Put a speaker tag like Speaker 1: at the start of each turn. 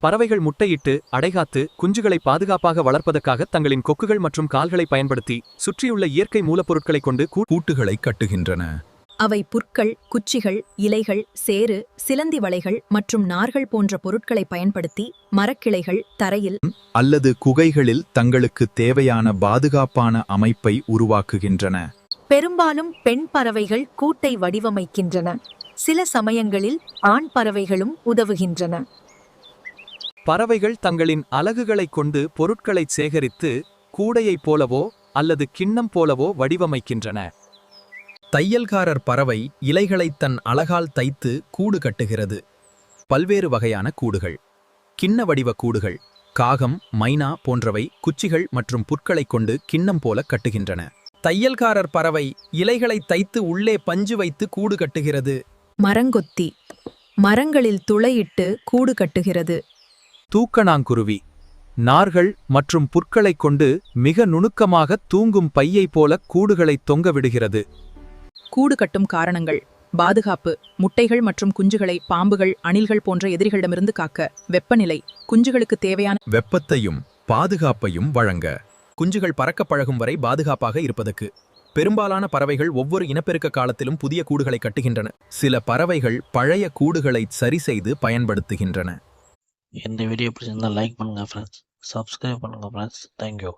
Speaker 1: பறவைகள் முட்டையிட்டு அடைகாத்து குஞ்சுகளை பாதுகாப்பாக வளர்ப்பதற்காக தங்களின் கொக்குகள் மற்றும் கால்களை பயன்படுத்தி சுற்றியுள்ள இயற்கை மூலப்பொருட்களைக் கொண்டு
Speaker 2: கூட்டுகளை கட்டுகின்றன.
Speaker 3: அவை புற்கள், குச்சிகள், இலைகள், சேறு, சிலந்தி வலைகள் மற்றும் நார்கள் போன்ற பொருட்களை பயன்படுத்தி மரக்கிளைகள், தரையில்
Speaker 2: அல்லது குகைகளில் தங்களுக்கு தேவையான பாதுகாப்பான அமைப்பை உருவாக்குகின்றன.
Speaker 3: பெரும்பாலும் பெண் பறவைகள் கூட்டை வடிவமைக்கின்றன. சில சமயங்களில் ஆண் பறவைகளும் உதவுகின்றன.
Speaker 1: பறவைகள் தங்களின் அலகுகளைக் கொண்டு பொருட்களைச் சேகரித்து கூடையைப் போலவோ அல்லது கிண்ணம் போலவோ வடிவமைக்கின்றன.
Speaker 4: தையல்காரர் பறவை இலைகளை தன் அலகால் தைத்து கூடு கட்டுகிறது. பல்வேறு வகையான கூடுகள். கிண்ண வடிவ கூடுகள். காகம், மைனா போன்றவை குச்சிகள் மற்றும் புற்களைக் கொண்டு கிண்ணம் போல கட்டுகின்றன. தையல்காரர் பறவை இலைகளை தைத்து உள்ளே பஞ்சு வைத்து கூடு கட்டுகிறது.
Speaker 3: மரங்கொத்தி மரங்களில் துளையிட்டு கூடு கட்டுகிறது.
Speaker 1: தூக்கணாங்குருவி நார்கள் மற்றும் புற்களைக் கொண்டு மிக நுணுக்கமாக தூங்கும் பையை போல கூடுகளைத் தொங்கவிடுகிறது.
Speaker 5: கூடு கட்டும் காரணங்கள்: பாதுகாப்பு, முட்டைகள் மற்றும் குஞ்சுகளை பாம்புகள், அணில்கள் போன்ற எதிரிகளிடமிருந்து காக்க. வெப்பநிலை, குஞ்சுகளுக்கு தேவையான
Speaker 2: வெப்பத்தையும் பாதுகாப்பையும் வழங்க.
Speaker 4: குஞ்சுகள் பறக்க பழகும் வரை பாதுகாப்பாக இருப்பதற்கு. பெரும்பாலான பறவைகள் ஒவ்வொரு இனப்பெருக்க காலத்திலும் புதிய கூடுகளை கட்டுகின்றன.
Speaker 2: சில பறவைகள் பழைய கூடுகளை சரி செய்து பயன்படுத்துகின்றன.
Speaker 6: இந்த வீடியோ பிடிச்சிருந்தா லைக் பண்ணுங்க ஃப்ரெண்ட்ஸ், சப்ஸ்கிரைப் பண்ணுங்க ஃப்ரெண்ட்ஸ். தேங்க்யூ.